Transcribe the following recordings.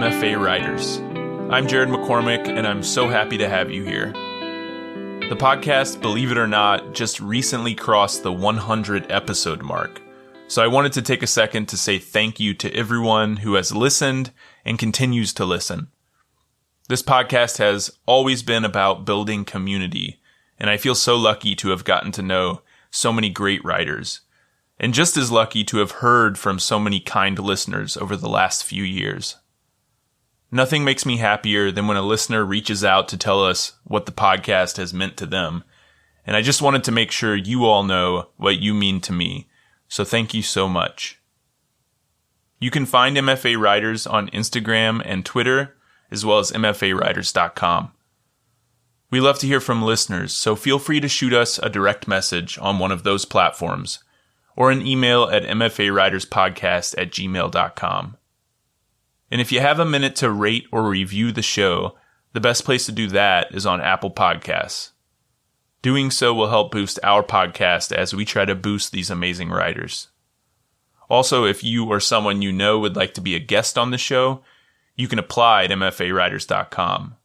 MFA Writers. I'm Jared McCormick, and I'm so happy to have you here. The podcast, believe it or not, just recently crossed the 100 episode mark. So I wanted to take a second to say thank you to everyone who has listened and continues to listen. This podcast has always been about building community, and I feel so lucky to have gotten to know so many great writers, and just as lucky to have heard from so many kind listeners over the last few years. Nothing makes me happier than when a listener reaches out to tell us what the podcast has meant to them, and I just wanted to make sure you all know what you mean to me, so thank you so much. You can find MFA Writers on Instagram and Twitter, as well as mfawriters.com. We love to hear from listeners, so feel free to shoot us a direct message on one of those platforms, or an email at mfawriterspodcast@gmail.com. And if you have a minute to rate or review the show, the best place to do that is on Apple Podcasts. Doing so will help boost our podcast as we try to boost these amazing writers. Also, if you or someone you know would like to be a guest on the show, you can apply at mfawriters.com.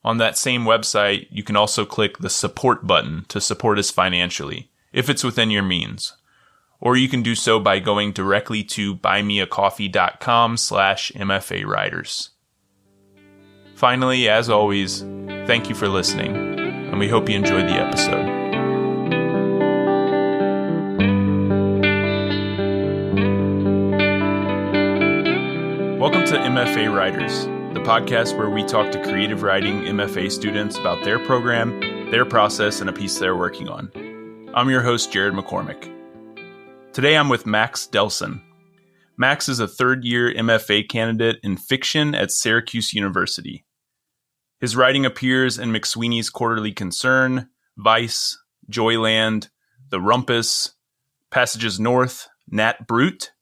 On that same website, you can also click the support button to support us financially, if it's within your means. Or you can do so by going directly to buymeacoffee.com/MFAWriters. Finally, as always, thank you for listening, and we hope you enjoyed the episode. Welcome to MFA Writers, the podcast where we talk to creative writing MFA students about their program, their process, and a piece they're working on. I'm your host, Jared McCormick. Today I'm with Max Delsohn. Max is a third-year MFA candidate in fiction at Syracuse University. His writing appears in McSweeney's Quarterly Concern, Vice, Joyland, The Rumpus, Passages North, Nat Brute,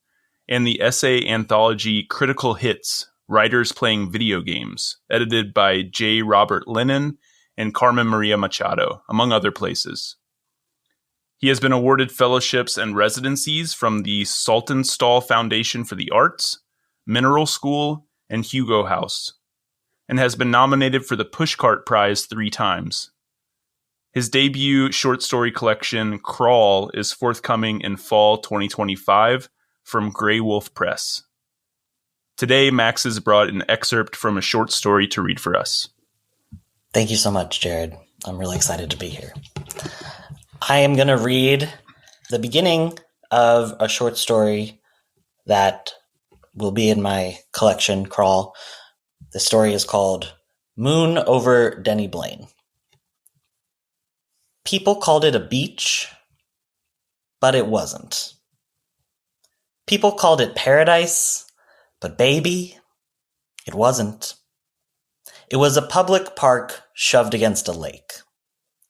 and the essay anthology Critical Hits, Writers Playing Video Games, edited by J. Robert Lennon and Carmen Maria Machado, among other places. He has been awarded fellowships and residencies from the Saltonstall Foundation for the Arts, Mineral School, and Hugo House, and has been nominated for the Pushcart Prize 3 times. His debut short story collection, Crawl, is forthcoming in fall 2025 from Grey Wolf Press. Today, Max has brought an excerpt from a short story to read for us. Thank you so much, Jared. I'm really excited to be here. I am going to read the beginning of a short story that will be in my collection, Crawl. The story is called Moon Over Denny Blaine. People called it a beach, but it wasn't. People called it paradise, but baby, it wasn't. It was a public park shoved against a lake.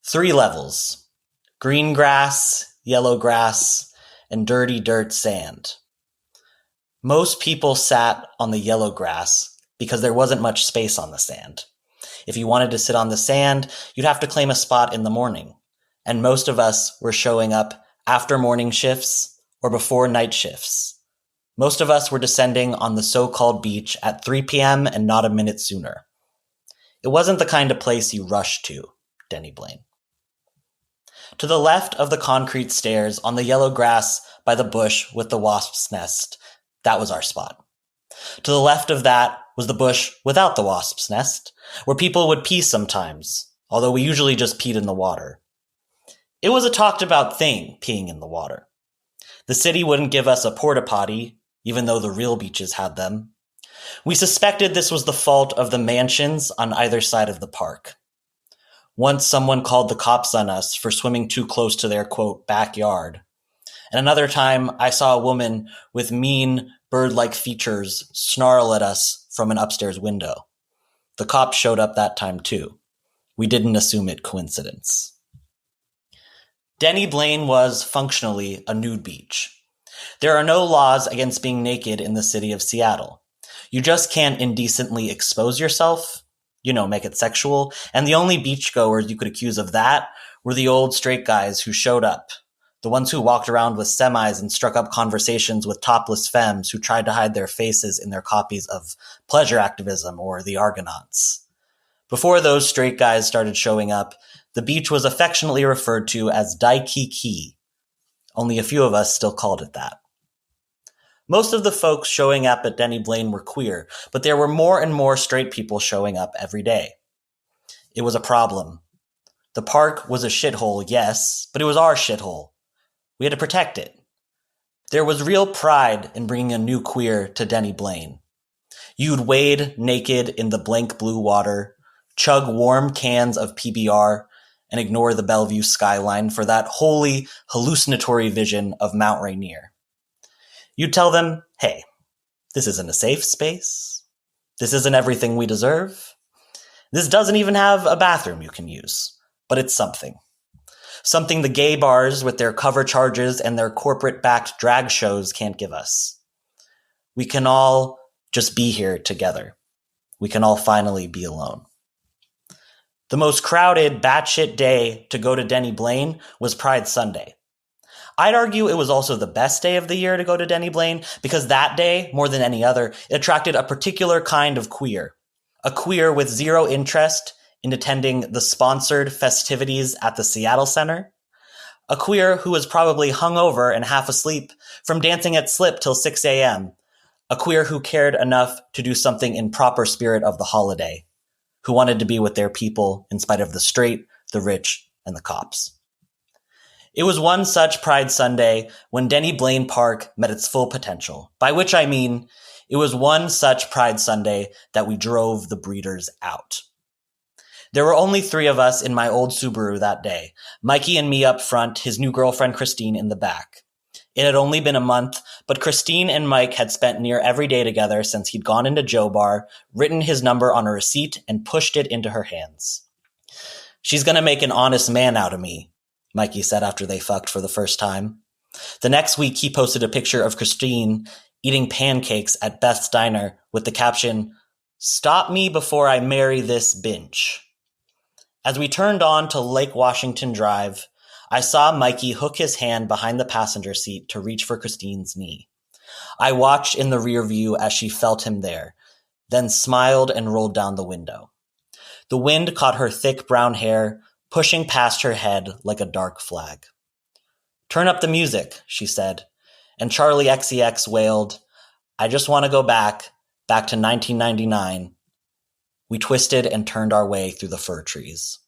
3 levels. Green grass, yellow grass, and dirty dirt sand. Most people sat on the yellow grass because there wasn't much space on the sand. If you wanted to sit on the sand, you'd have to claim a spot in the morning. And most of us were showing up after morning shifts or before night shifts. Most of us were descending on the so-called beach at 3 p.m. and not a minute sooner. It wasn't the kind of place you rushed to, Denny Blaine. To the left of the concrete stairs on the yellow grass by the bush with the wasp's nest, that was our spot. To the left of that was the bush without the wasp's nest, where people would pee sometimes, although we usually just peed in the water. It was a talked about thing, peeing in the water. The city wouldn't give us a porta potty, even though the real beaches had them. We suspected this was the fault of the mansions on either side of the park. Once someone called the cops on us for swimming too close to their, quote, backyard. And another time, I saw a woman with mean, bird-like features snarl at us from an upstairs window. The cops showed up that time, too. We didn't assume it coincidence. Denny Blaine was functionally a nude beach. There are no laws against being naked in the city of Seattle. You just can't indecently expose yourself, make it sexual, and the only beachgoers you could accuse of that were the old straight guys who showed up, The ones who walked around with semis and struck up conversations with topless femmes who tried to hide their faces in their copies of Pleasure Activism or The Argonauts. Before those straight guys started showing up, the beach was affectionately referred to as Daikiki. Only a few of us still called it that. Most of the folks showing up at Denny Blaine were queer, but there were more and more straight people showing up every day. It was a problem. The park was a shithole, yes, but it was our shithole. We had to protect it. There was real pride in bringing a new queer to Denny Blaine. You'd wade naked in the blank blue water, chug warm cans of PBR, and ignore the Bellevue skyline for that wholly hallucinatory vision of Mount Rainier. You'd tell them, hey, this isn't a safe space. This isn't everything we deserve. This doesn't even have a bathroom you can use, but it's something. Something the gay bars with their cover charges and their corporate-backed drag shows can't give us. We can all just be here together. We can all finally be alone. The most crowded, batshit day to go to Denny Blaine was Pride Sunday. I'd argue it was also the best day of the year to go to Denny Blaine because that day, more than any other, it attracted a particular kind of queer. A queer with zero interest in attending the sponsored festivities at the Seattle Center. A queer who was probably hungover and half asleep from dancing at Slip till 6 a.m. A queer who cared enough to do something in proper spirit of the holiday. Who wanted to be with their people in spite of the straight, the rich, and the cops. It was one such Pride Sunday when Denny Blaine Park met its full potential, by which I mean it was one such Pride Sunday that we drove the breeders out. There were only 3 of us in my old Subaru that day, Mikey and me up front, his new girlfriend Christine in the back. It had only been a month, but Christine and Mike had spent near every day together since he'd gone into Joe Bar, written his number on a receipt, and pushed it into her hands. She's gonna make an honest man out of me, Mikey said after they fucked for the first time. The next week, he posted a picture of Christine eating pancakes at Beth's Diner with the caption, "Stop me before I marry this binge." As we turned on to Lake Washington Drive, I saw Mikey hook his hand behind the passenger seat to reach for Christine's knee. I watched in the rear view as she felt him there, then smiled and rolled down the window. The wind caught her thick brown hair, pushing past her head like a dark flag. "Turn up the music," she said, and Charlie XCX wailed, "I just want to go back to 1999. We twisted and turned our way through the fir trees.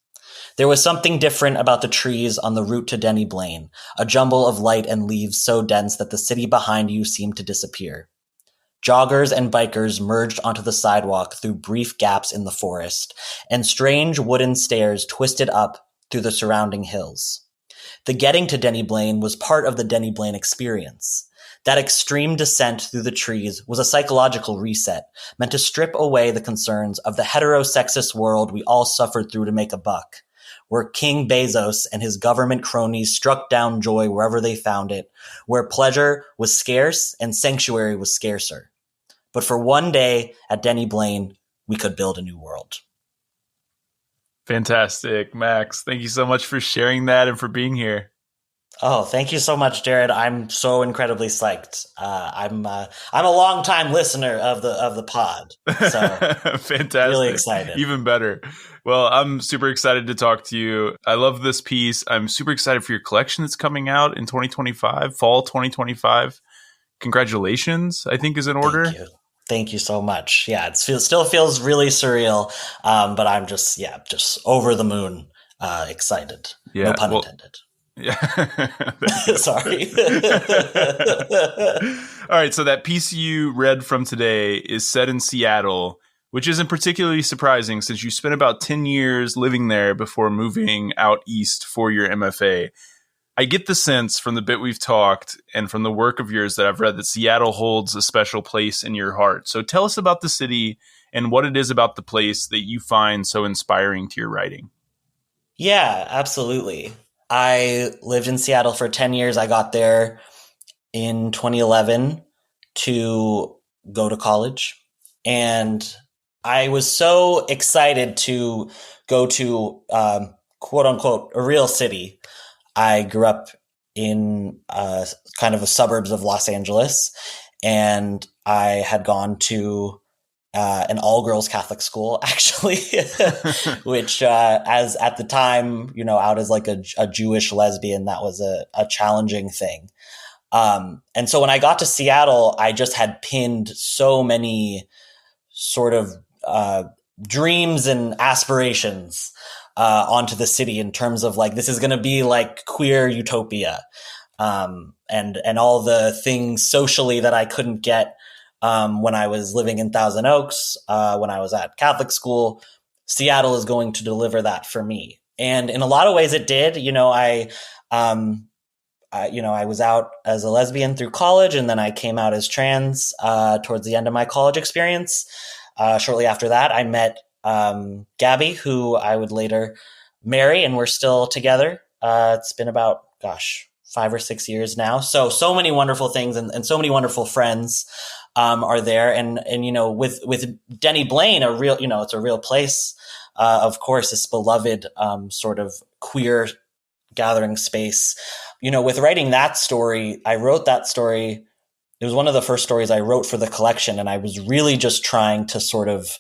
There was something different about the trees on the route to Denny Blaine, a jumble of light and leaves so dense that the city behind you seemed to disappear. Joggers and bikers merged onto the sidewalk through brief gaps in the forest, and strange wooden stairs twisted up through the surrounding hills. The getting to Denny Blaine was part of the Denny Blaine experience. That extreme descent through the trees was a psychological reset, meant to strip away the concerns of the heterosexist world we all suffered through to make a buck, where King Bezos and his government cronies struck down joy wherever they found it, where pleasure was scarce and sanctuary was scarcer. But for one day at Denny Blaine, we could build a new world. Fantastic, Max. Thank you so much for sharing that and for being here. Oh, thank you so much, Jared. I'm so incredibly psyched. I'm a longtime listener of the pod, so fantastic, really excited. Even better. Well, I'm super excited to talk to you. I love this piece. I'm super excited for your collection that's coming out in 2025, fall 2025. Congratulations, I think is in order. Thank you so much. Yeah, it still feels really surreal, but I'm just over the moon excited. Yeah, no pun intended. Yeah. Sorry. All right. So that piece you read from today is set in Seattle, which isn't particularly surprising since you spent about 10 years living there before moving out east for your MFA. I get the sense from the bit we've talked and from the work of yours that I've read that Seattle holds a special place in your heart. So tell us about the city and what it is about the place that you find so inspiring to your writing. Yeah, absolutely. I lived in Seattle for 10 years. I got there in 2011 to go to college. And I was so excited to go to, quote unquote, a real city. I grew up in kind of the suburbs of Los Angeles. And I had gone to an all-girls Catholic school, actually, which as at the time, out as like a Jewish lesbian, that was a challenging thing. And so when I got to Seattle, I just had pinned so many sort of dreams and aspirations onto the city in terms of like, this is going to be like queer utopia. And all the things socially that I couldn't get when I was living in Thousand Oaks, when I was at Catholic school. Seattle is going to deliver that for me. And in a lot of ways it did. I was out as a lesbian through college, and then I came out as trans towards the end of my college experience. Shortly after that, I met Gabby, who I would later marry, and we're still together. It's been about, 5 or 6 years now. So many wonderful things and so many wonderful friends are there. And with Denny Blaine, it's a real place. Of course, this beloved sort of queer gathering space. With writing that story, I wrote that story. It was one of the first stories I wrote for the collection. And I was really just trying to sort of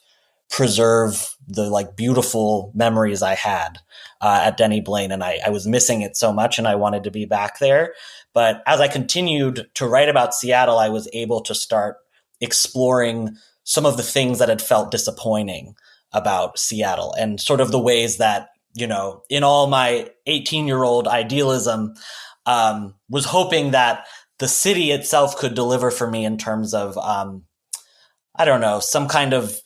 preserve the like beautiful memories I had at Denny Blaine. And I was missing it so much, and I wanted to be back there. But as I continued to write about Seattle, I was able to start exploring some of the things that had felt disappointing about Seattle, and sort of the ways that, in all my 18-year-old idealism, was hoping that the city itself could deliver for me in terms of, some kind of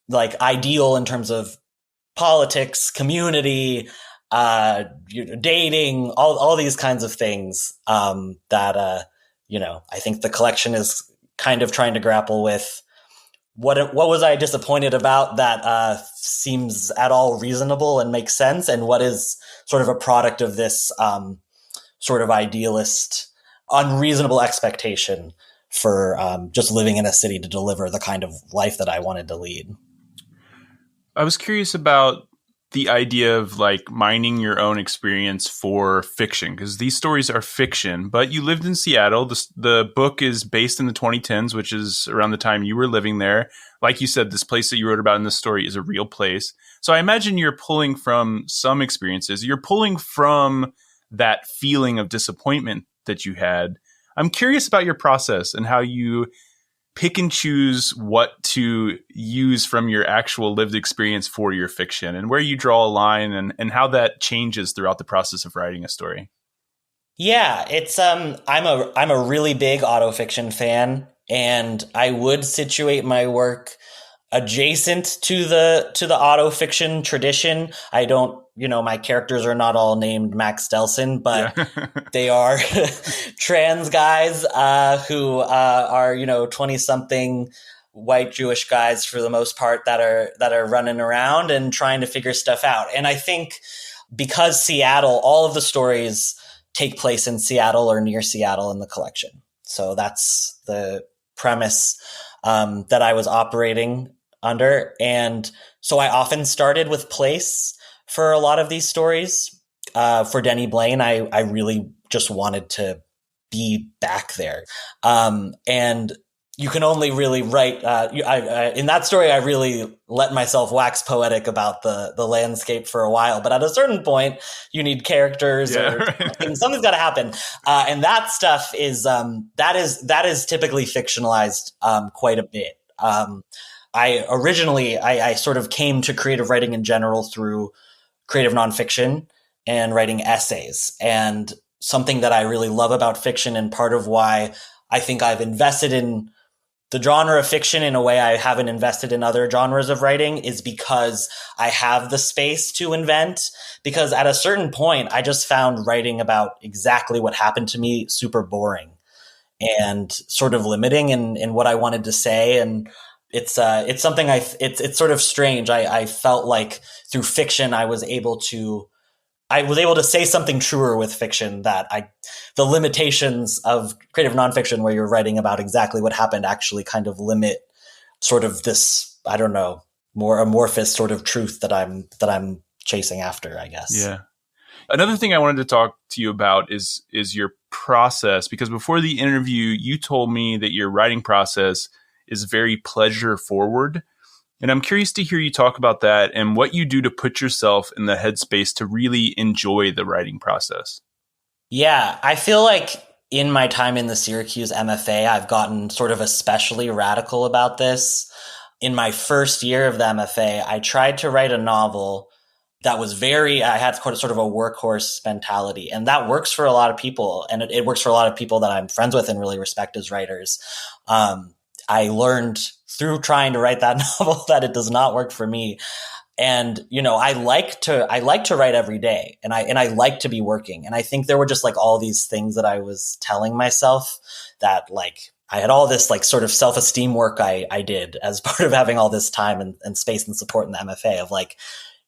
like ideal in terms of politics, community, dating, all these kinds of things that I think the collection is kind of trying to grapple with. What was I disappointed about that seems at all reasonable and makes sense, and what is sort of a product of this sort of idealist, unreasonable expectation for just living in a city to deliver the kind of life that I wanted to lead. I was curious about the idea of like mining your own experience for fiction, because these stories are fiction, but you lived in Seattle. The book is based in the 2010s, which is around the time you were living there. Like you said, this place that you wrote about in this story is a real place. So I imagine you're pulling from some experiences. You're pulling from that feeling of disappointment that you had. I'm curious about your process and how you pick and choose what to use from your actual lived experience for your fiction, and where you draw a line, and how that changes throughout the process of writing a story. Yeah, it's I'm a really big autofiction fan, and I would situate my work adjacent to the autofiction tradition. I don't, my characters are not all named Max Delsohn, but yeah. They are trans guys who are 20-something white Jewish guys for the most part that are running around and trying to figure stuff out. And I think because Seattle, all of the stories take place in Seattle or near Seattle in the collection. So that's the premise that I was operating under. And so I often started with place for a lot of these stories. For Denny Blaine, I really just wanted to be back there. And you can only really write, in that story, I really let myself wax poetic about the landscape for a while. But at a certain point, you need characters, or right. Something's got to happen. And that stuff is, that is typically fictionalized quite a bit. I sort of came to creative writing in general through creative nonfiction and writing essays. And something that I really love about fiction, and part of why I think I've invested in the genre of fiction in a way I haven't invested in other genres of writing, is because I have the space to invent. Because at a certain point, I just found writing about exactly what happened to me super boring and sort of limiting in what I wanted to say. And it's something it's sort of strange. I felt like through fiction, I was able to say something truer with fiction, that the limitations of creative nonfiction, where you're writing about exactly what happened, actually kind of limit sort of this, I don't know, more amorphous sort of truth that I'm chasing after, I guess. Yeah. Another thing I wanted to talk to you about is your process, because before the interview, you told me that your writing process is very pleasure forward. And I'm curious to hear you talk about that and what you do to put yourself in the headspace to really enjoy the writing process. Yeah, I feel like in my time in the Syracuse MFA, I've gotten sort of especially radical about this. In my first year of the MFA, I tried to write a novel that was I had sort of a workhorse mentality. And that works for a lot of people. And it works for a lot of people that I'm friends with and really respect as writers. I learned through trying to write that novel that it does not work for me. And, I like to write every day, and I like to be working. And I think there were just like all these things that I was telling myself that like I had all this like sort of self-esteem work I did as part of having all this time and space and support in the MFA of like,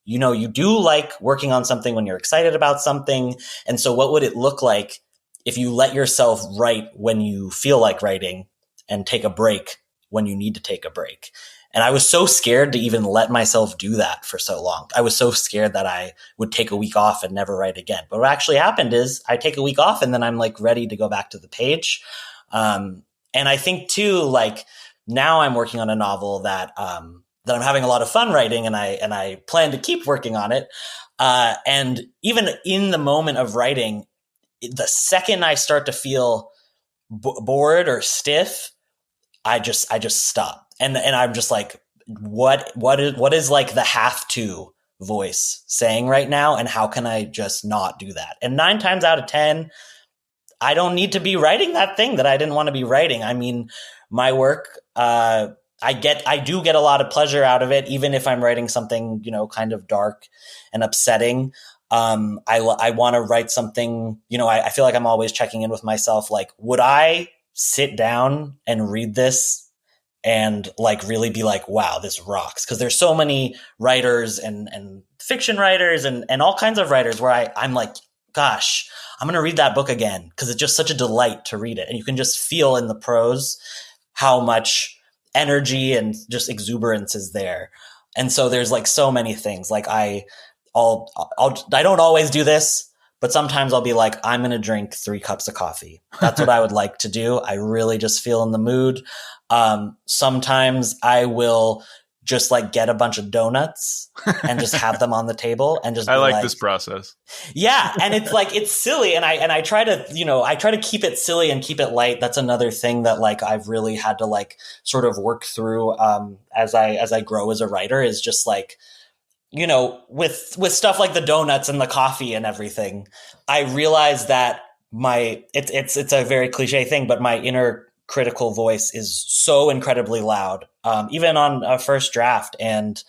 you do like working on something when you're excited about something. And so what would it look like if you let yourself write when you feel like writing and take a break when you need to take a break? And I was so scared to even let myself do that for so long. I was so scared that I would take a week off and never write again. But what actually happened is I take a week off and then I'm like ready to go back to the page. And I think too, like now I'm working on a novel that I'm having a lot of fun writing, and I plan to keep working on it. And even in the moment of writing, the second I start to feel bored or stiff, I just stop. And I'm just like, what is like the have to voice saying right now? And how can I just not do that? And 9 times out of 10, I don't need to be writing that thing that I didn't want to be writing. I mean, my work, I do get a lot of pleasure out of it, even if I'm writing something, kind of dark and upsetting. I want to write something, I feel like I'm always checking in with myself. Like, would I sit down and read this and like really be like, wow, this rocks? Because there's so many writers and fiction writers and all kinds of writers where I'm like, gosh, I'm going to read that book again because it's just such a delight to read it. And you can just feel in the prose how much energy and just exuberance is there. And so there's like so many things. Like I don't always do this, but sometimes I'll be like, I'm going to drink 3 cups of coffee. That's what I would like to do. I really just feel in the mood. Sometimes I will just like get a bunch of donuts and just have them on the table and just I like this process. Yeah. And it's like, it's silly. And I try to keep it silly and keep it light. That's another thing that like I've really had to like sort of work through, as I grow as a writer, is just like, with stuff like the donuts and the coffee and everything, I realize that it's a very cliche thing, but my inner critical voice is so incredibly loud, even on a first draft. And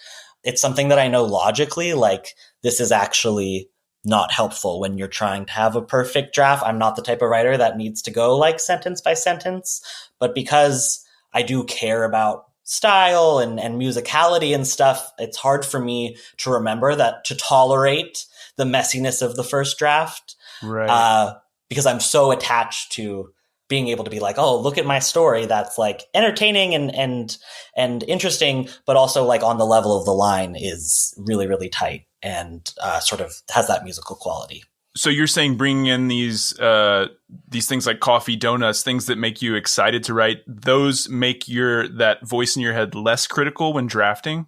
it's something that I know logically, like this is actually not helpful when you're trying to have a perfect draft. I'm not the type of writer that needs to go like sentence by sentence, but because I do care about style and musicality and stuff, it's hard for me to remember that, to tolerate the messiness of the first draft. Right. Because I'm so attached to being able to be like, oh, look at my story that's like entertaining and interesting, but also like on the level of the line is really, really tight and sort of has that musical quality. So you're saying bringing in these things like coffee, donuts, things that make you excited to write, those make that voice in your head less critical when drafting?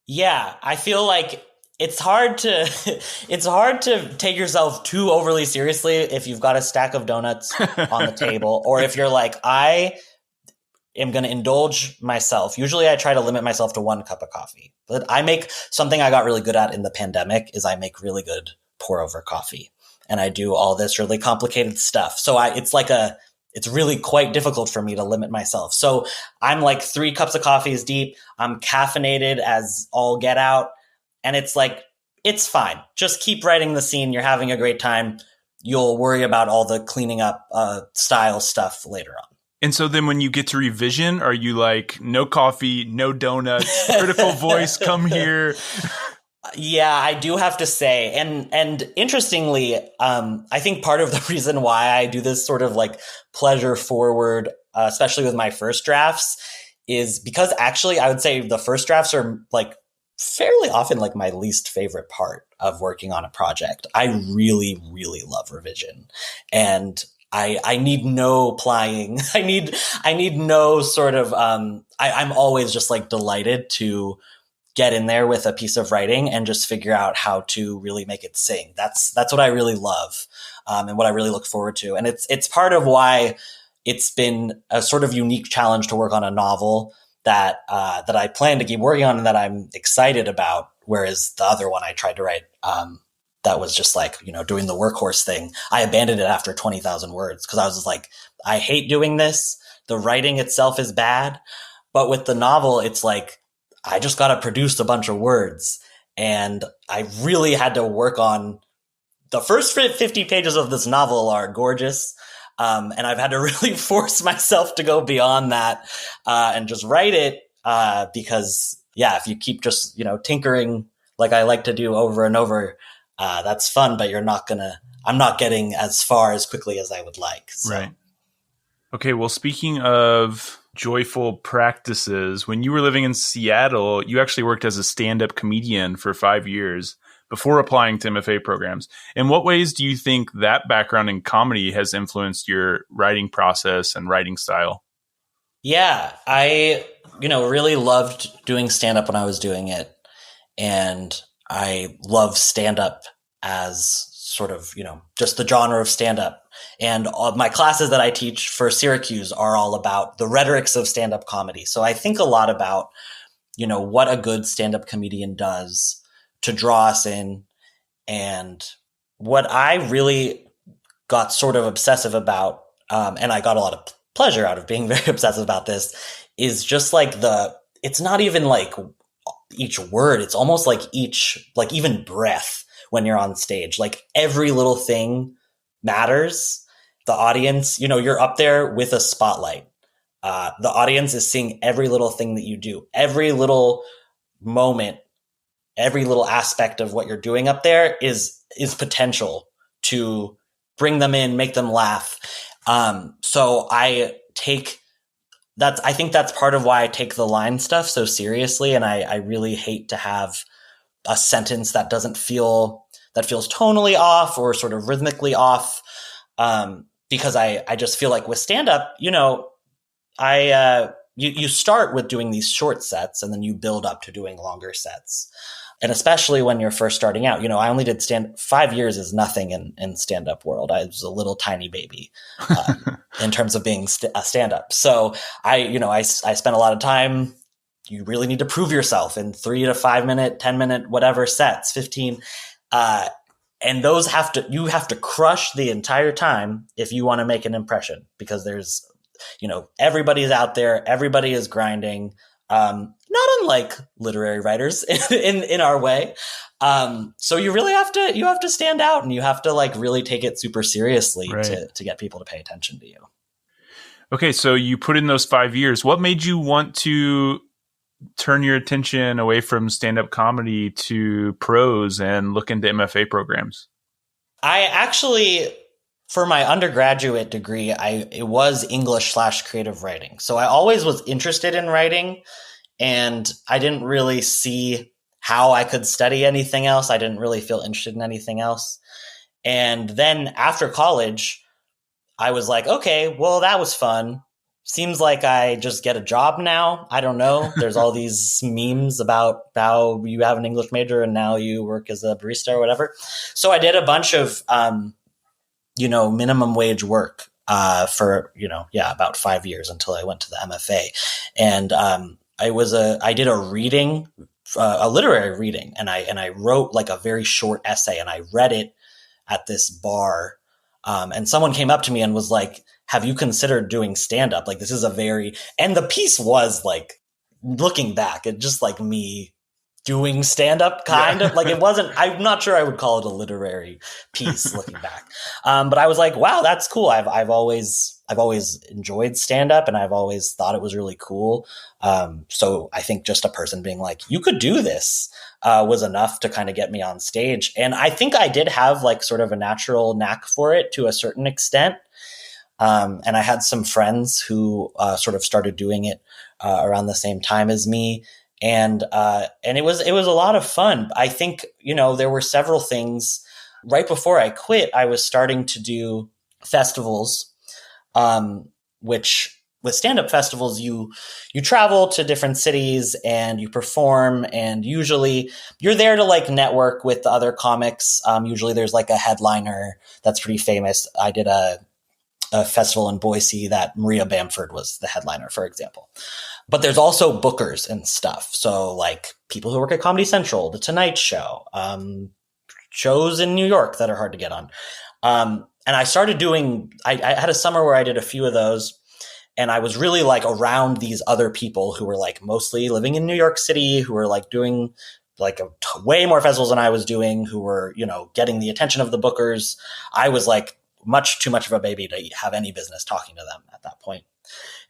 Yeah, I feel like it's hard to take yourself too overly seriously if you've got a stack of donuts on the table, or if you're like, I am going to indulge myself. Usually I try to limit myself to 1 cup of coffee, but I make something I got really good at in the pandemic is I make really good pour over coffee, and I do all this really complicated stuff. So it's really quite difficult for me to limit myself. So I'm like 3 cups of coffee is deep. I'm caffeinated as all get out. And it's like, it's fine. Just keep writing the scene. You're having a great time. You'll worry about all the cleaning up style stuff later on. And so then when you get to revision, are you like, no coffee, no donuts, critical voice, come here? Yeah, I do have to say. And interestingly, I think part of the reason why I do this sort of like pleasure forward, especially with my first drafts, is because actually I would say the first drafts are like fairly often like my least favorite part of working on a project. I really, really love revision. And I need no plying. I need no sort of, I'm always just like delighted to get in there with a piece of writing and just figure out how to really make it sing. That's what I really love, and what I really look forward to. And it's part of why it's been a sort of unique challenge to work on a novel that I plan to keep working on and that I'm excited about. Whereas the other one I tried to write, that was just like, doing the workhorse thing. I abandoned it after 20,000 words because I was just like, I hate doing this. The writing itself is bad. But with the novel, it's like, I just got to produce a bunch of words. And I really had to work on the first 50 pages of this novel are gorgeous. And I've had to really force myself to go beyond that, and just write it, because if you keep just, tinkering like I like to do over and over, that's fun, but I'm not getting as far as quickly as I would like. So. Right. Okay. Well, speaking of joyful practices, when you were living in Seattle, you actually worked as a stand-up comedian for 5 years before applying to MFA programs. In what ways do you think that background in comedy has influenced your writing process and writing style? Yeah, I, really loved doing stand-up when I was doing it. And I love stand-up as sort of, just the genre of stand-up. And all my classes that I teach for Syracuse are all about the rhetorics of stand-up comedy. So I think a lot about, what a good stand-up comedian does to draw us in. And what I really got sort of obsessive about, and I got a lot of pleasure out of being very obsessive about this, is just like it's not even like each word. It's almost like even breath when you're on stage, like every little thing matters. The audience, you're up there with a spotlight. The audience is seeing every little thing that you do, every little moment, every little aspect of what you're doing up there is potential to bring them in, make them laugh. So I think that's part of why I take the line stuff so seriously. And I really hate to have a sentence that feels tonally off or sort of rhythmically off. Because I just feel like with stand up, you start with doing these short sets and then you build up to doing longer sets. And especially when you're first starting out, I only did 5 years is nothing in stand-up world. I was a little tiny baby, in terms of being a stand-up. So I spent a lot of time. You really need to prove yourself in 3 to 5 minute, 10 minute, whatever sets, 15. And those you have to crush the entire time if you want to make an impression, because there's, everybody's out there. Everybody is grinding. Not unlike literary writers in our way. So you really have to stand out, and you have to like really take it super seriously, right, to get people to pay attention to you. Okay. So you put in those 5 years. What made you want to turn your attention away from stand-up comedy to prose and look into MFA programs? I actually, for my undergraduate degree, it was English/creative writing. So I always was interested in writing, and I didn't really see how I could study anything else. I didn't really feel interested in anything else. And then after college, I was like, okay, well, that was fun. Seems like I just get a job now. I don't know. There's all these memes about how you have an English major and now you work as a barista or whatever. So I did a bunch of, minimum wage work for, about 5 years until I went to the MFA. And I did a reading, a literary reading, and I wrote like a very short essay, and I read it at this bar. And someone came up to me and was like, have you considered doing stand-up? Like, this is and the piece was like, looking back, it just like me doing stand-up kind of like, it wasn't, I'm not sure I would call it a literary piece looking back. But I was like, wow, that's cool. I've always enjoyed stand-up, and I've always thought it was really cool. So I think just a person being like, you could do this, was enough to kind of get me on stage. And I think I did have like sort of a natural knack for it to a certain extent. And I had some friends who sort of started doing it around the same time as me. And it was a lot of fun. I think, there were several things. Right before I quit, I was starting to do festivals, which with stand-up festivals, you travel to different cities and you perform, and usually you're there to like network with the other comics. Usually there's like a headliner that's pretty famous. I did a festival in Boise that Maria Bamford was the headliner, for example. But there's also bookers and stuff. So like people who work at Comedy Central, The Tonight Show, shows in New York that are hard to get on. And I started doing, I had a summer where I did a few of those. And I was really like around these other people who were like mostly living in New York City, who were like doing like way more festivals than I was doing, who were, you know, getting the attention of the bookers. I was like much too much of a baby to have any business talking to them at that point.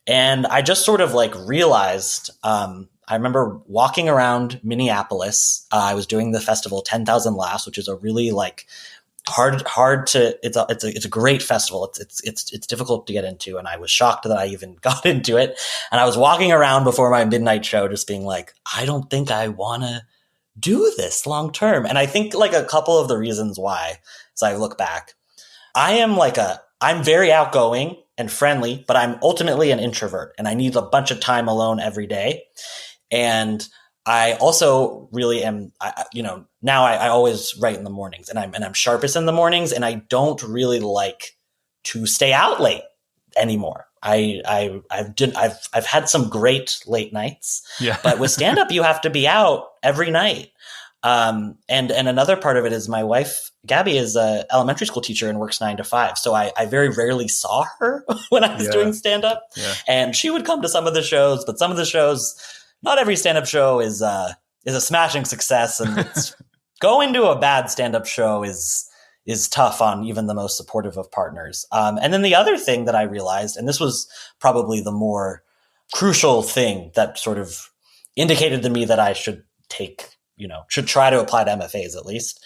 And I just sort of like realized, I remember walking around Minneapolis. I was doing the festival 10,000 Laughs, which is a really like hard to, it's a great festival. It's difficult to get into. And I was shocked that I even got into it. And I was walking around before my midnight show, just being like, I don't think I want to do this long term. And I think like a couple of the reasons why, as I look back, I'm very outgoing and friendly, but I'm ultimately an introvert and I need a bunch of time alone every day. And I also really am, now I always write in the mornings and I'm sharpest in the mornings, and I don't really like to stay out late anymore. I've had some great late nights, but with stand up, you have to be out every night. And another part of it is my wife, Gabby, is a elementary school teacher and works 9 to 5. So I very rarely saw her when I was doing stand up, and she would come to some of the shows, but some of the shows, not every stand up show is a smashing success. And it's going to a bad stand up show is tough on even the most supportive of partners. And then the other thing that I realized, and this was probably the more crucial thing that sort of indicated to me that I should should try to apply to MFAs at least,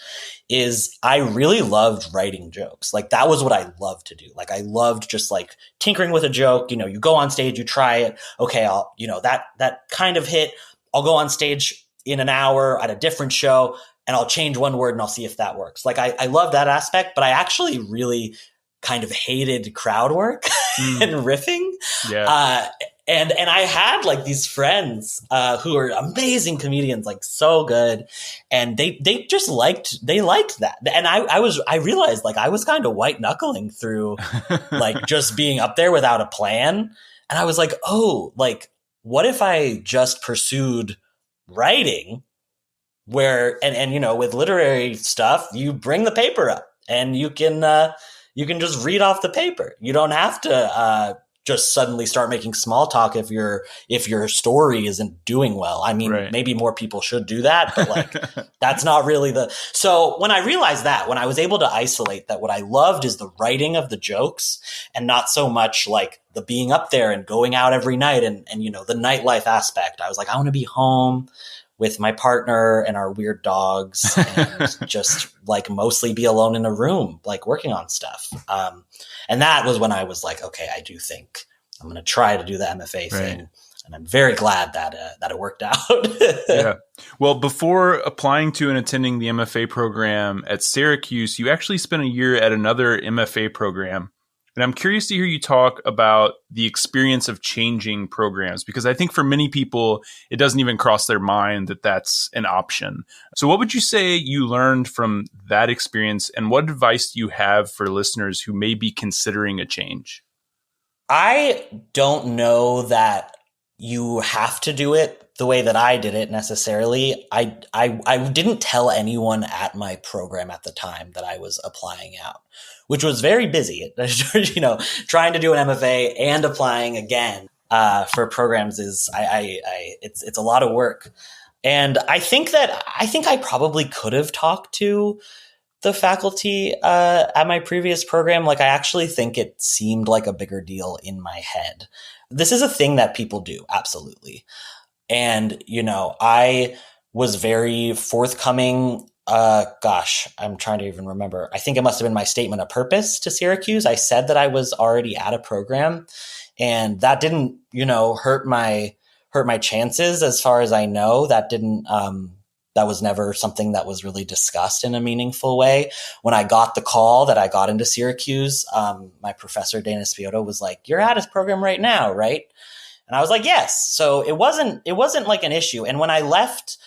is I really loved writing jokes. Like that was what I loved to do. Like I loved just like tinkering with a joke. You know, you go on stage, you try it. Okay, that kind of hit. I'll go on stage in an hour at a different show and I'll change one word and I'll see if that works. Like I love that aspect, but I actually really kind of hated crowd work and riffing. Yeah. And I had like these friends who are amazing comedians, like so good, and they just liked that. And I realized like I was kind of white knuckling through like just being up there without a plan. And I was like, oh, like what if I just pursued writing, where and with literary stuff, you bring the paper up and you can just read off the paper. You don't have to just suddenly start making small talk if your story isn't doing well. I mean, maybe more people should do that, but like that's not really so when I realized that, when I was able to isolate that, what I loved is the writing of the jokes and not so much like the being up there and going out every night and the nightlife aspect. I was like, I want to be home with my partner and our weird dogs and just like mostly be alone in a room, like working on stuff. And that was when I was like, okay, I do think I'm going to try to do the MFA thing. And I'm very glad that it worked out. Yeah. Well, before applying to and attending the MFA program at Syracuse, you actually spent a year at another MFA program. And I'm curious to hear you talk about the experience of changing programs, because I think for many people, it doesn't even cross their mind that that's an option. So what would you say you learned from that experience, and what advice do you have for listeners who may be considering a change? I don't know that you have to do it the way that I did it necessarily. I didn't tell anyone at my program at the time that I was applying out, which was very busy. Trying to do an MFA and applying again for programs is it's a lot of work. And I think I probably could have talked to the faculty at my previous program. Like I actually think it seemed like a bigger deal in my head. This is a thing that people do, absolutely. And I was very forthcoming. I'm trying to even remember. I think it must have been my statement of purpose to Syracuse. I said that I was already at a program, and that didn't, hurt my chances as far as I know. That didn't, that was never something that was really discussed in a meaningful way. When I got the call that I got into Syracuse, my professor, Dana Spioto, was like, "You're at his program right now, right?" And I was like, "Yes." So it wasn't like an issue. And when I left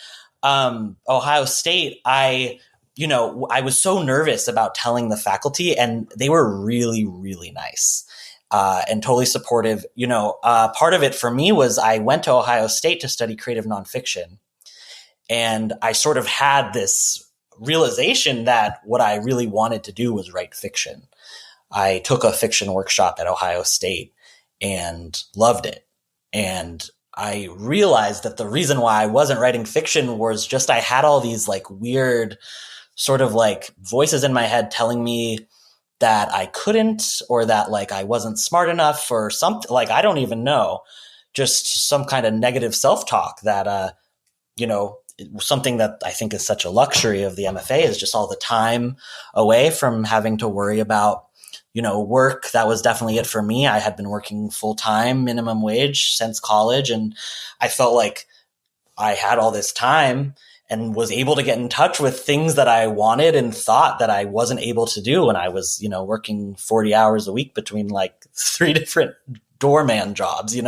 Ohio State, I was so nervous about telling the faculty, and they were really, really nice. And totally supportive. Part of it for me was I went to Ohio State to study creative nonfiction. And I sort of had this realization that what I really wanted to do was write fiction. I took a fiction workshop at Ohio State and loved it. And I realized that the reason why I wasn't writing fiction was just I had all these like weird sort of like voices in my head telling me that I couldn't, or that like I wasn't smart enough, or something, like I don't even know, just some kind of negative self-talk that, something that I think is such a luxury of the MFA is just all the time away from having to worry about, work. That was definitely it for me. I had been working full-time, minimum wage since college, and I felt like I had all this time and was able to get in touch with things that I wanted and thought that I wasn't able to do when I was, working 40 hours a week between like 3 different doorman jobs,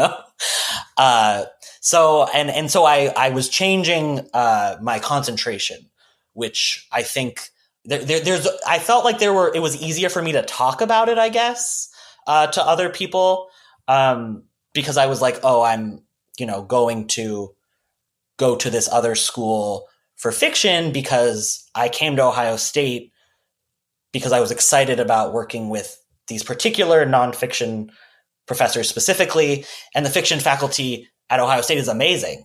So I was changing my concentration, which I think I felt like it was easier for me to talk about it, I guess, to other people, because I was like, oh, I'm, going to go to this other school for fiction because I came to Ohio State because I was excited about working with these particular nonfiction professors specifically, and the fiction faculty at Ohio State is amazing.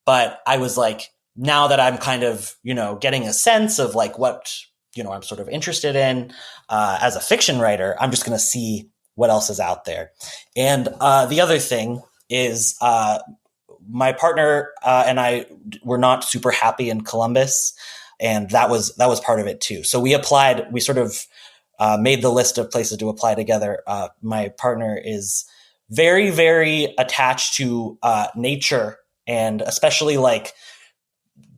But I was like, now that I'm kind of, getting a sense of like what, I'm sort of interested in as a fiction writer, I'm just going to see what else is out there. And the other thing is my partner and I were not super happy in Columbus, and that was part of it too. So we applied. We sort of made the list of places to apply together. My partner is very, very attached to nature, and especially like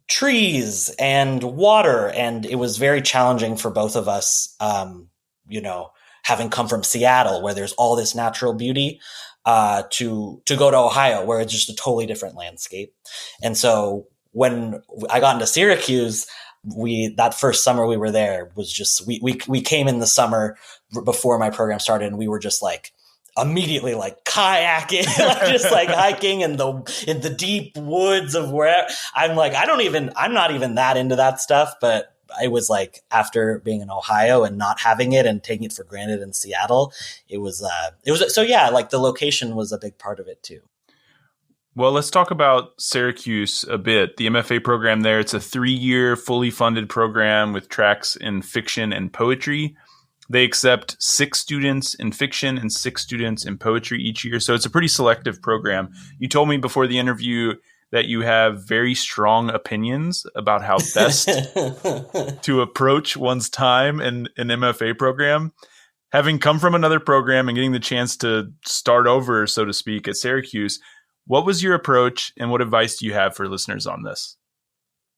trees and water. And it was very challenging for both of us, having come from Seattle, where there's all this natural beauty, to go to Ohio, where it's just a totally different landscape. And so when I got into Syracuse, that first summer we were there was just, we came in the summer before my program started, and we were just like immediately like kayaking, just like hiking in the deep woods of where I'm not even that into that stuff, but it was like after being in Ohio and not having it and taking it for granted in Seattle, it was so yeah, like the location was a big part of it too. Well, let's talk about Syracuse a bit. The MFA program there, it's a 3-year fully funded program with tracks in fiction and poetry. They accept 6 students in fiction and 6 students in poetry each year. So it's a pretty selective program. You told me before the interview that you have very strong opinions about how best to approach one's time in an MFA program. Having come from another program and getting the chance to start over, so to speak, at Syracuse, what was your approach, and what advice do you have for listeners on this?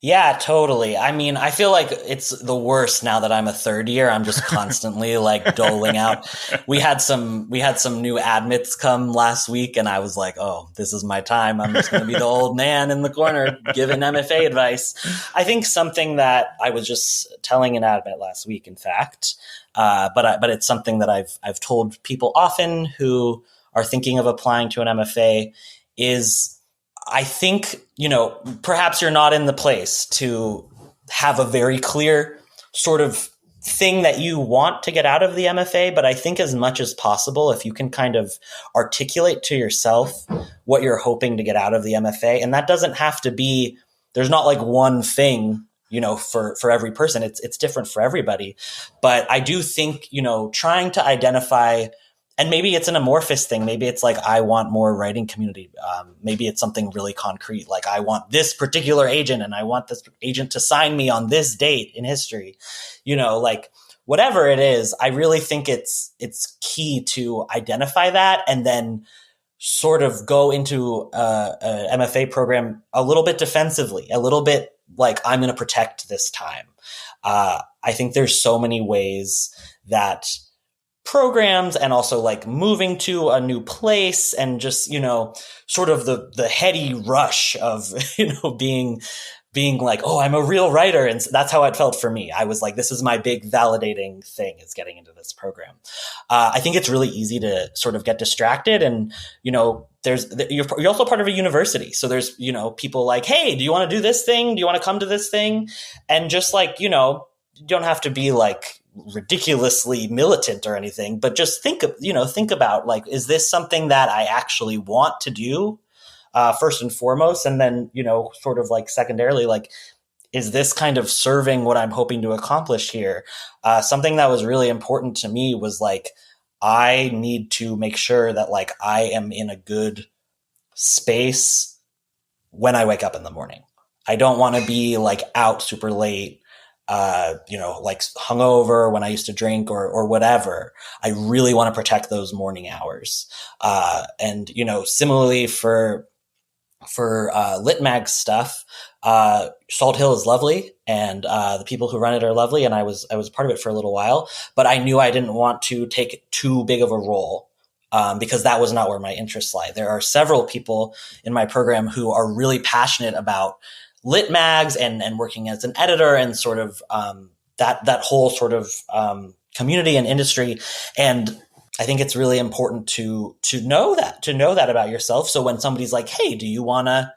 Yeah, totally. I mean, I feel like it's the worst now that I'm a third year. I'm just constantly like doling out. We had some new admits come last week, and I was like, oh, this is my time. I'm just going to be the old man in the corner giving MFA advice. I think something that I was just telling an admit last week, in fact, but it's something that I've told people often who are thinking of applying to an MFA is, I think, perhaps you're not in the place to have a very clear sort of thing that you want to get out of the MFA. But I think as much as possible, if you can kind of articulate to yourself what you're hoping to get out of the MFA, and that doesn't have to be, there's not like one thing, for every person. It's different for everybody. But I do think, trying to identify, and maybe it's an amorphous thing. Maybe it's like, I want more writing community. Maybe it's something really concrete. Like, I want this particular agent, and I want this agent to sign me on this date in history. Like whatever it is, I really think it's key to identify that and then sort of go into a MFA program a little bit defensively, a little bit like, I'm going to protect this time. I think there's so many ways that programs and also like moving to a new place and just, sort of the heady rush of, being like, oh, I'm a real writer. And that's how it felt for me. I was like, this is my big validating thing, is getting into this program. I think it's really easy to sort of get distracted. And, you're also part of a university. So there's, people like, hey, do you want to do this thing? Do you want to come to this thing? And just like, you don't have to be like ridiculously militant or anything, but just think about like, is this something that I actually want to do? First and foremost, and then, sort of like secondarily, like, is this kind of serving what I'm hoping to accomplish here? Something that was really important to me was like, I need to make sure that like I am in a good space when I wake up in the morning. I don't want to be like out super late, like hungover when I used to drink or whatever. I really want to protect those morning hours. And, similarly for Lit Mag stuff, Salt Hill is lovely, and the people who run it are lovely, and I was part of it for a little while, but I knew I didn't want to take too big of a role, because that was not where my interests lie. There are several people in my program who are really passionate about Lit Mags and working as an editor and sort of that whole sort of community and industry. And I think it's really important to know that about yourself. So when somebody's like, hey, do you want to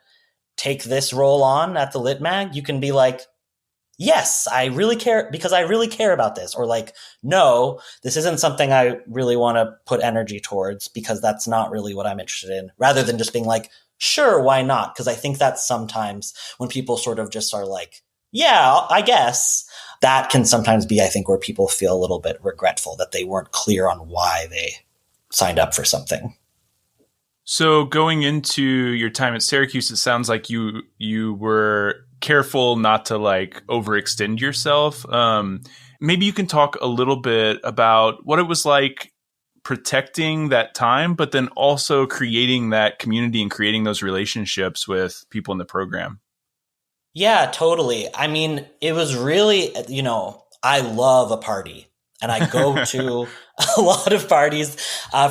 take this role on at the Lit Mag? You can be like, yes, I really care, because I really care about this. Or like, no, this isn't something I really want to put energy towards, because that's not really what I'm interested in, rather than just being like, sure, why not? Because I think that sometimes when people sort of just are like, yeah, I guess, that can sometimes be, I think, where people feel a little bit regretful that they weren't clear on why they signed up for something. So going into your time at Syracuse, it sounds like you were careful not to like overextend yourself. Maybe you can talk a little bit about what it was like protecting that time, but then also creating that community and creating those relationships with people in the program. Yeah, totally. I mean, it was really, I love a party, and I go to a lot of parties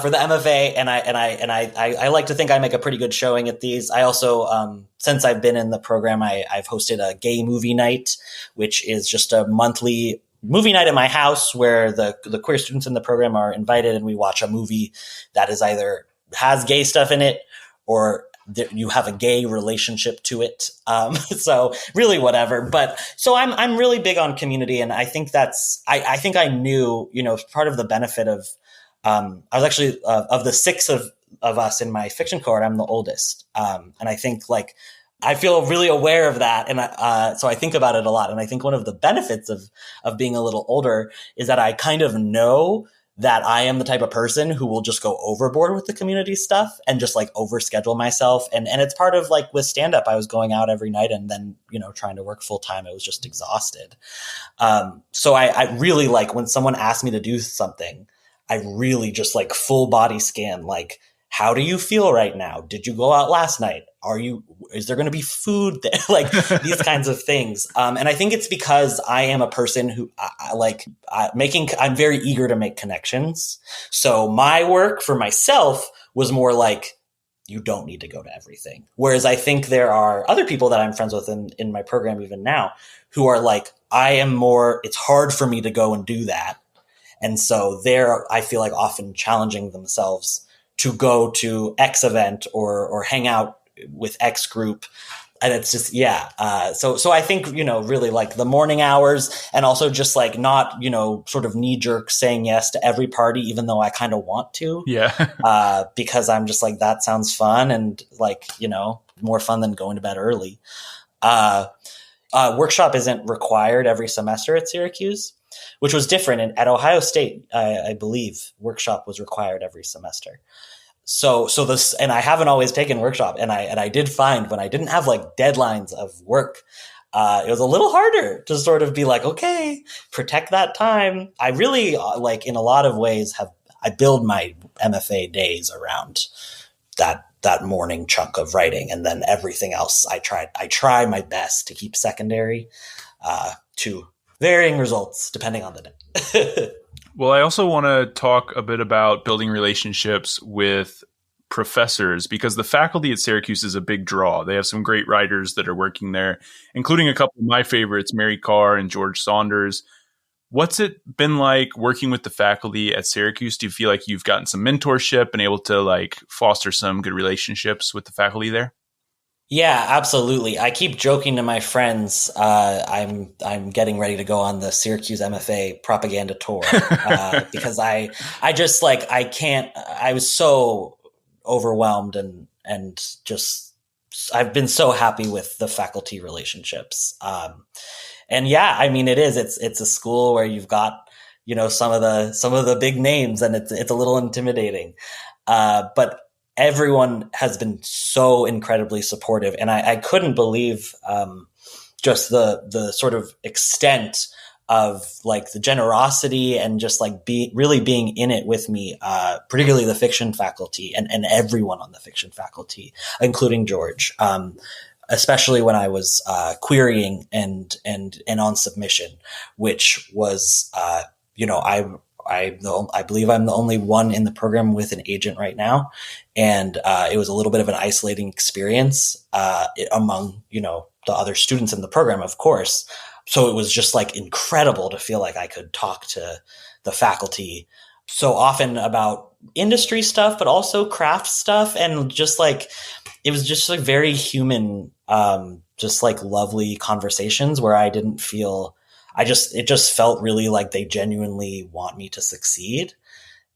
for the MFA, and I like to think I make a pretty good showing at these. I also, since I've been in the program, I've hosted a gay movie night, which is just a monthly movie night at my house where the queer students in the program are invited, and we watch a movie that is either has gay stuff in it or you have a gay relationship to it. So really whatever. But so I'm really big on community. And I think I think I knew, part of the benefit of, I was actually, of the six of us in my fiction cohort, I'm the oldest. And I think like, I feel really aware of that. And so I think about it a lot. And I think one of the benefits of being a little older is that I kind of know that I am the type of person who will just go overboard with the community stuff and just like overschedule myself. And it's part of like with stand up, I was going out every night and then, trying to work full time. I was just exhausted. So I really like when someone asked me to do something, I really just like full body scan, like, how do you feel right now? Did you go out last night? Is there going to be food there? Like these kinds of things. And I think it's because I am a person who I'm very eager to make connections. So my work for myself was more like, you don't need to go to everything. Whereas I think there are other people that I'm friends with in my program even now who are like, it's hard for me to go and do that. And so I feel like often challenging themselves to go to X event or hang out with X group. And it's just, yeah. So I think, really like the morning hours and also just like not, sort of knee jerk saying yes to every party, even though I kind of want to. Yeah. Because I'm just like, that sounds fun and like, more fun than going to bed early. Workshop isn't required every semester at Syracuse, which was different. At Ohio State, I believe workshop was required every semester. So this, and I haven't always taken workshop, and I did find when I didn't have like deadlines of work, it was a little harder to sort of be like, okay, protect that time. I really like in a lot of ways I build my MFA days around that morning chunk of writing, and then everything else I try my best to keep secondary, to varying results depending on the day. Well, I also want to talk a bit about building relationships with professors, because the faculty at Syracuse is a big draw. They have some great writers that are working there, including a couple of my favorites, Mary Karr and George Saunders. What's it been like working with the faculty at Syracuse? Do you feel like you've gotten some mentorship and able to like foster some good relationships with the faculty there? Yeah, absolutely. I keep joking to my friends. I'm getting ready to go on the Syracuse MFA propaganda tour because I just like I can't. I was so overwhelmed and just I've been so happy with the faculty relationships. And yeah, I mean it's a school where you've got some of the big names, and it's a little intimidating, but everyone has been so incredibly supportive, and I couldn't believe just the sort of extent of like the generosity and just like really being in it with me, particularly the fiction faculty and everyone on the fiction faculty, including George, especially when I was querying and on submission, which was I believe I'm the only one in the program with an agent right now. And it was a little bit of an isolating experience among, the other students in the program, of course. So it was just like incredible to feel like I could talk to the faculty so often about industry stuff, but also craft stuff. And just like, it was just like very human, just like lovely conversations where I didn't feel it just felt really like they genuinely want me to succeed.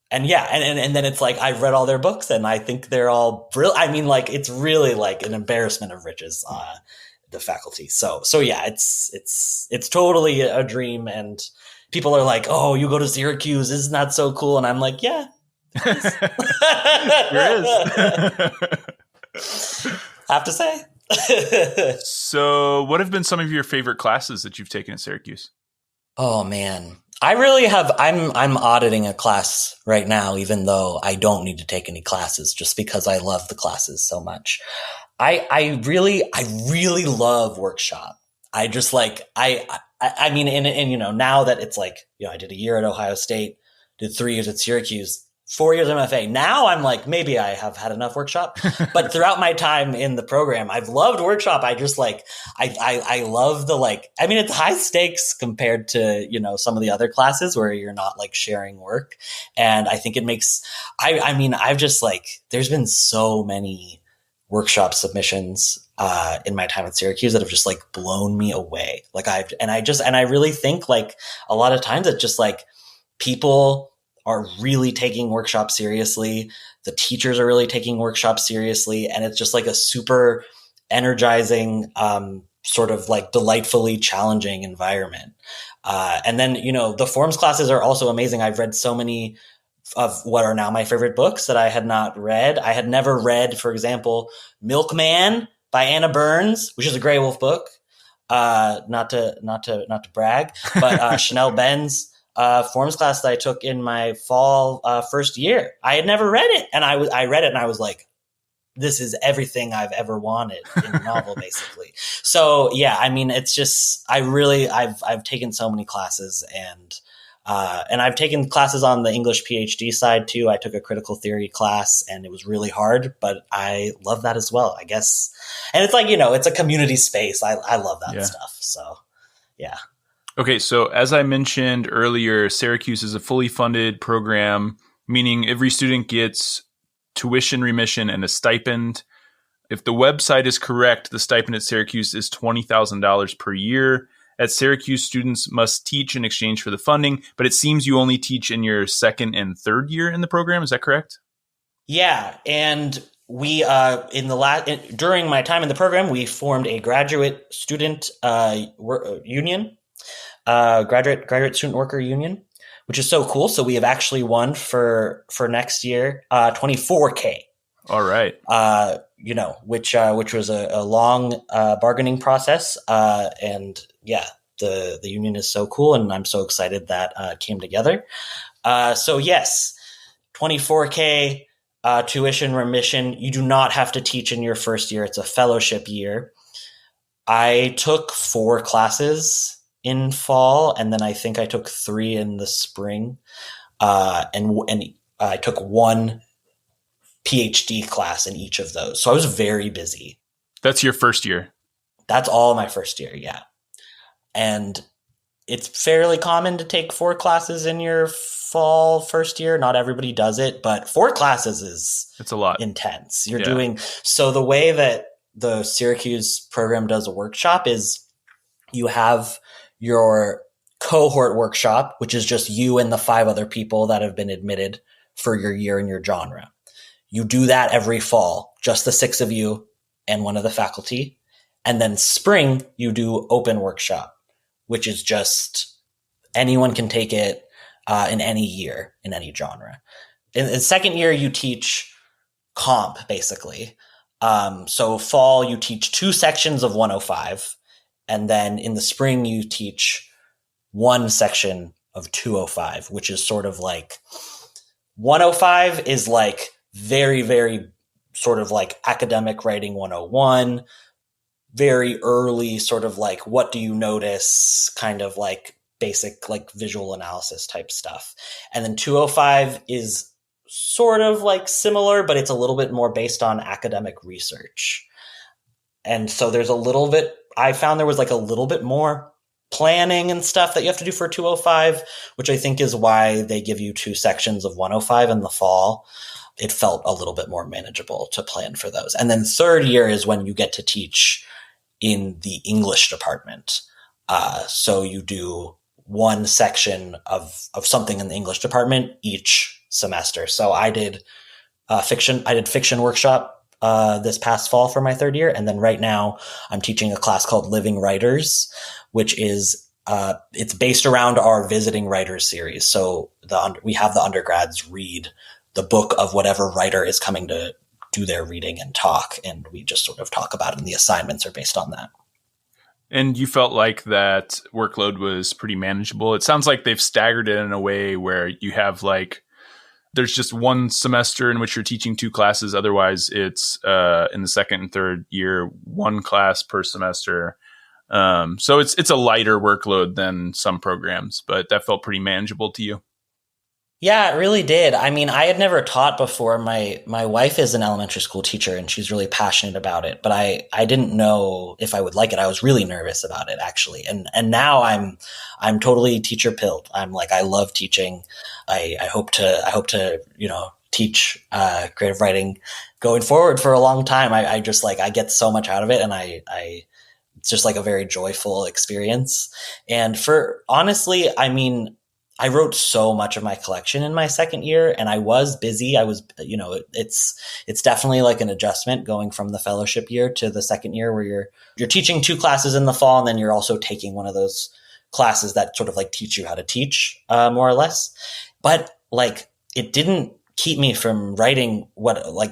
And yeah, and then it's like, I've read all their books and I think they're all brilliant. I mean, like, it's really like an embarrassment of riches, the faculty. So yeah, it's totally a dream. And people are like, oh, you go to Syracuse, isn't that so cool? And I'm like, yeah, There is. Have to say. So what have been some of your favorite classes that you've taken at Syracuse? Oh man, I really have. I'm auditing a class right now, even though I don't need to take any classes, just because I love the classes so much. I really love workshop. I just like, I mean, and now that it's like, I did a year at Ohio State, did 3 years at Syracuse, 4 years MFA. Now I'm like, maybe I have had enough workshop, but throughout my time in the program, I've loved workshop. I just like, I love the like, I mean, it's high stakes compared to, some of the other classes where you're not like sharing work. And I think it makes, I mean, I've just like, there's been so many workshop submissions, in my time at Syracuse that have just like blown me away. Like I really think like a lot of times it's just like people are really taking workshops seriously. The teachers are really taking workshops seriously. And it's just like a super energizing, sort of like delightfully challenging environment. And then, the forms classes are also amazing. I've read so many of what are now my favorite books that I had not read. I had never read, for example, Milkman by Anna Burns, which is a Grey Wolf book. Not to brag, but Chanel Ben's forms class that I took in my fall first year. I had never read it, and I read it, and I was like, "This is everything I've ever wanted in a novel, basically." So yeah, I mean, it's just I've taken so many classes, and I've taken classes on the English PhD side too. I took a critical theory class, and it was really hard, but I love that as well, I guess. And it's like it's a community space. I love that stuff. So yeah. Okay, so as I mentioned earlier, Syracuse is a fully funded program, meaning every student gets tuition remission and a stipend. If the website is correct, the stipend at Syracuse is $20,000 per year. At Syracuse, students must teach in exchange for the funding, but it seems you only teach in your second and third year in the program. Is that correct? Yeah, and we during my time in the program, we formed a graduate student union. Graduate student worker union, which is so cool. So we have actually won for next year, $24K. All right. Which was a long bargaining process. And yeah, the union is so cool, and I'm so excited that came together. So yes, $24K. tuition remission. You do not have to teach in your first year. It's a fellowship year. I took 4 classes in fall, and then I think I took 3 in the spring. And I took 1 PhD class in each of those. So I was very busy. That's your first year? That's all my first year, yeah. And it's fairly common to take 4 classes in your fall first year. Not everybody does it, but 4 classes it's a lot. Intense. You're doing, so the way that the Syracuse program does a workshop is you have your cohort workshop, which is just you and the 5 other people that have been admitted for your year in your genre. You do that every fall, just the 6 of you and one of the faculty. And then spring, you do open workshop, which is just anyone can take it in any year, in any genre. In the second year, you teach comp, basically. So fall, you teach 2 sections of 105. And then in the spring, you teach 1 section of 205, which is sort of like 105 is like very, very sort of like academic writing 101, very early sort of like, what do you notice, kind of like basic like visual analysis type stuff. And then 205 is sort of like similar, but it's a little bit more based on academic research. And so there's a little bit, I found there was like a little bit more planning and stuff that you have to do for 205, which I think is why they give you 2 sections of 105 in the fall. It felt a little bit more manageable to plan for those. And then third year is when you get to teach in the English department. So you do 1 section of something in the English department each semester. So I did fiction. I did fiction workshop this past fall for my third year. And then right now I'm teaching a class called Living Writers, which is it's based around our Visiting Writers series. So we have the undergrads read the book of whatever writer is coming to do their reading and talk. And we just sort of talk about it, and the assignments are based on that. And you felt like that workload was pretty manageable. It sounds like they've staggered it in a way where you have like, there's just 1 semester in which you're teaching 2 classes. Otherwise it's in the second and third year, 1 class per semester. So it's a lighter workload than some programs, but that felt pretty manageable to you. Yeah, it really did. I mean, I had never taught before. My wife is an elementary school teacher and she's really passionate about it, but I didn't know if I would like it. I was really nervous about it, actually. And now I'm totally teacher pilled. I'm like, I love teaching. I hope to, teach creative writing going forward for a long time. I just like, I get so much out of it, and it's just like a very joyful experience. And honestly, I mean, I wrote so much of my collection in my second year, and I was busy. I was, it's definitely like an adjustment going from the fellowship year to the second year, where you're teaching 2 classes in the fall, and then you're also taking one of those classes that sort of like teach you how to teach, more or less. But like, it didn't keep me from writing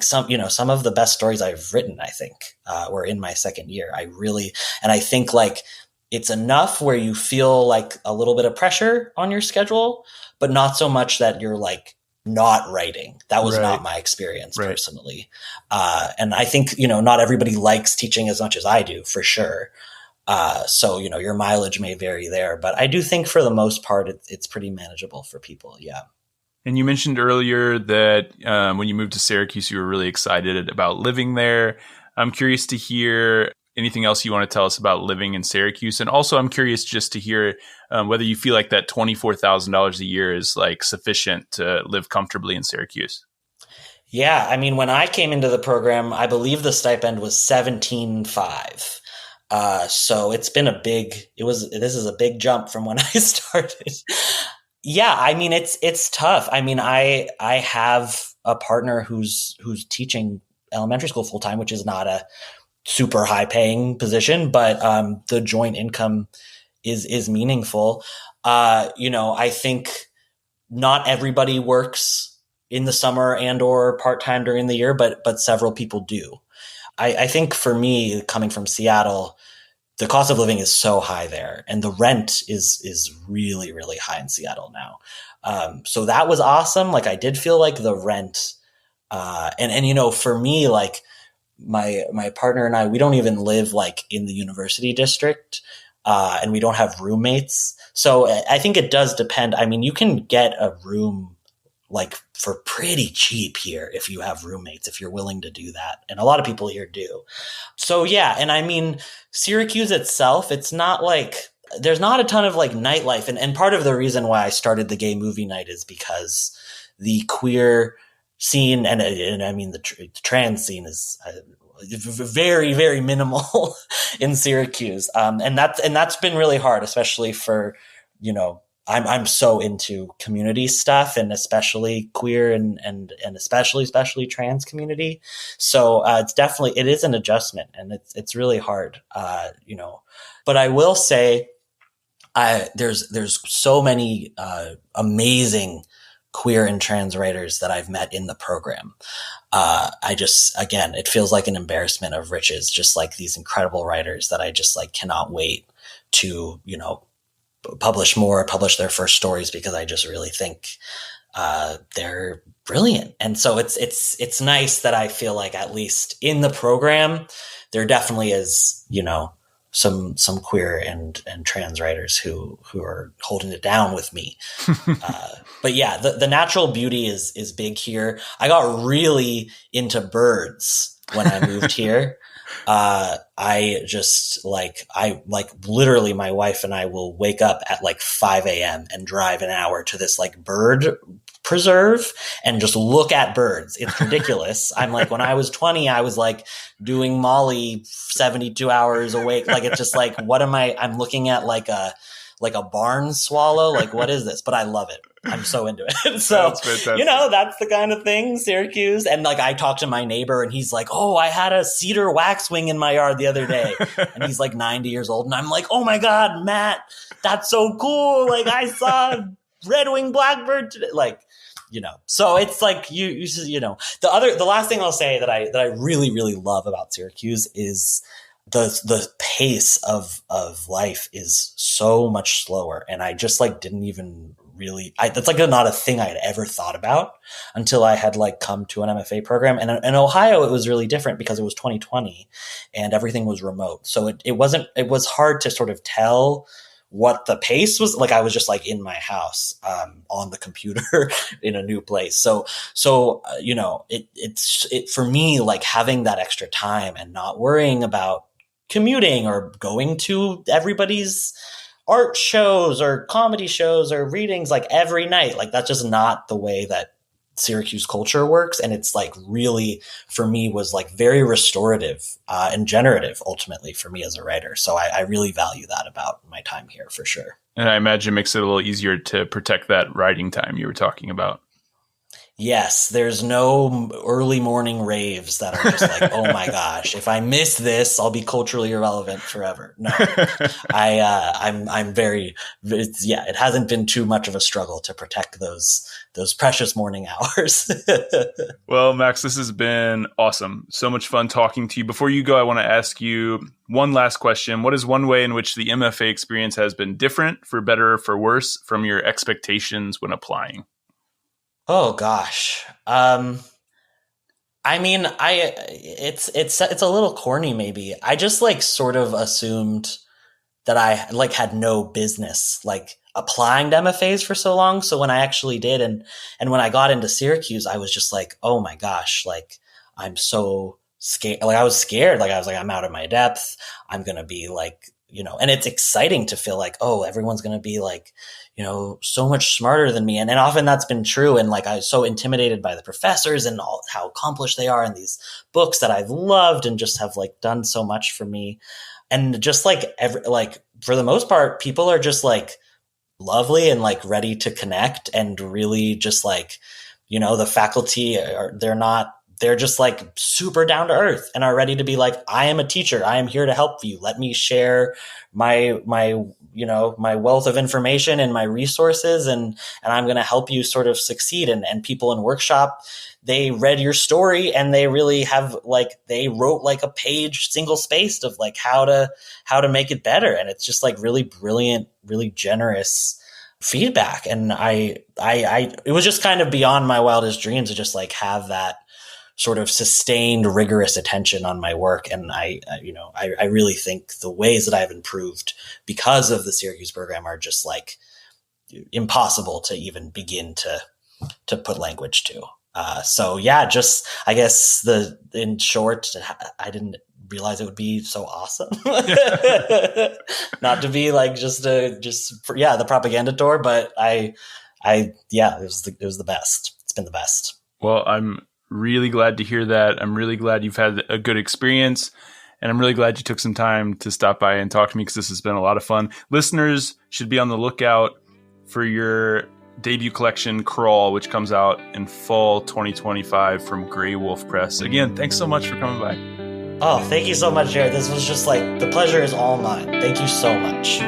some of the best stories I've written, I think, were in my second year. And I think like, it's enough where you feel like a little bit of pressure on your schedule, but not so much that you're like not writing. That was not my experience personally. And I think, not everybody likes teaching as much as I do, for sure. So, your mileage may vary there, but I do think for the most part, it's pretty manageable for people. Yeah. And you mentioned earlier that when you moved to Syracuse, you were really excited about living there. I'm curious to hear anything else you want to tell us about living in Syracuse. And also, I'm curious just to hear whether you feel like that $24,000 a year is like sufficient to live comfortably in Syracuse. Yeah. I mean, when I came into the program, I believe the stipend was $17,500. So it's been this is a big jump from when I started. Yeah. I mean, it's tough. I mean, I have a partner who's teaching elementary school full time, which is not a super high paying position, but the joint income is meaningful. I think not everybody works in the summer and or part-time during the year, but several people do. I think for me, coming from Seattle, the cost of living is so high there, and the rent is really, really high in Seattle now. So that was awesome. Like, I did feel like the rent And for me, like my partner and I, we don't even live like in the university district, and we don't have roommates. So I think it does depend. I mean, you can get a room like for pretty cheap here if you have roommates, if you're willing to do that. And a lot of people here do. So yeah. And I mean, Syracuse itself, it's not like there's not a ton of like nightlife. And part of the reason why I started the gay movie night is because the queer scene and I mean, the trans scene is very, very minimal in Syracuse. And that's been really hard, especially for, I'm so into community stuff and especially queer and especially trans community. So it is an adjustment and it's really hard, but I will say there's so many amazing queer and trans writers that I've met in the program. Again, it feels like an embarrassment of riches, just like these incredible writers that I just like cannot wait to, publish their first stories, because I just really think they're brilliant. And so it's nice that I feel like at least in the program, there definitely is, some queer and trans writers who are holding it down with me. But yeah, the natural beauty is big here. I got really into birds when I moved here. I literally my wife and I will wake up at like 5 a.m. and drive an hour to this like bird preserve and just look at birds. It's ridiculous. I'm like, when I was 20, I was like doing Molly 72 hours awake. Like, it's just like, I'm looking at like a barn swallow. Like, what is this? But I love it. I'm so into it. So, that's the kind of thing, Syracuse. And like, I talked to my neighbor and he's like, oh, I had a cedar waxwing in my yard the other day. And he's like 90 years old. And I'm like, oh my God, Matt, that's so cool. Like, I saw red-winged blackbird today. Like, so it's like, the last thing I'll say that I really, really love about Syracuse is the pace of life is so much slower. And I just like didn't even really, that's like not a thing I had ever thought about until I had like come to an MFA program. And in Ohio, it was really different because it was 2020 and everything was remote. So it was hard to sort of tell what the pace was. Like, I was just like in my house, on the computer in a new place. So it for me, like having that extra time and not worrying about commuting or going to everybody's art shows or comedy shows or readings like every night. Like, that's just not the way that Syracuse culture works. And it's like really, for me, was like very restorative and generative ultimately for me as a writer. So I really value that about my time here for sure. And I imagine it makes it a little easier to protect that writing time you were talking about. Yes, there's no early morning raves that are just like, oh my gosh, if I miss this, I'll be culturally irrelevant forever. No, I'm very, it hasn't been too much of a struggle to protect those precious morning hours. Well, Max, this has been awesome. So much fun talking to you. Before you go, I want to ask you one last question. What is one way in which the MFA experience has been different, for better or for worse, from your expectations when applying? Oh gosh. I mean, it's a little corny maybe. I just like sort of assumed that I like had no business like applying to MFAs for so long. So when I actually did and when I got into Syracuse, I was just like, oh my gosh, like I'm so scared. Like I was scared. Like I was like, I'm out of my depth. I'm going to be like, and it's exciting to feel like, oh, everyone's going to be like, so much smarter than me. And often that's been true. And like, I was so intimidated by the professors and all how accomplished they are in these books that I've loved and just have like done so much for me. And just like for the most part, people are just like lovely and like ready to connect and really just like, the faculty they're just like super down to earth and are ready to be like, I am a teacher. I am here to help you. Let me share my wealth of information and my resources. And I'm going to help you sort of succeed. And people in workshop, they read your story and they really have like, they wrote like a page single spaced of like how to make it better. And it's just like really brilliant, really generous feedback. And it was just kind of beyond my wildest dreams to just like have that sort of sustained, rigorous attention on my work. And I really think the ways that I've improved because of the Syracuse program are just like impossible to even begin to put language to. So yeah, just, I guess in short, I didn't realize it would be so awesome. Not to be like the propaganda tour, but it was the best. It's been the best. Well, I'm really glad to hear that. I'm really glad you've had a good experience, and I'm really glad you took some time to stop by and talk to me, because this has been a lot of fun. Listeners should be on the lookout for your debut collection, Crawl, which comes out in fall 2025 from Grey Wolf Press. Again, thanks so much for coming by. Oh, thank you so much, Jared. This was just like, the pleasure is all mine. Thank you so much.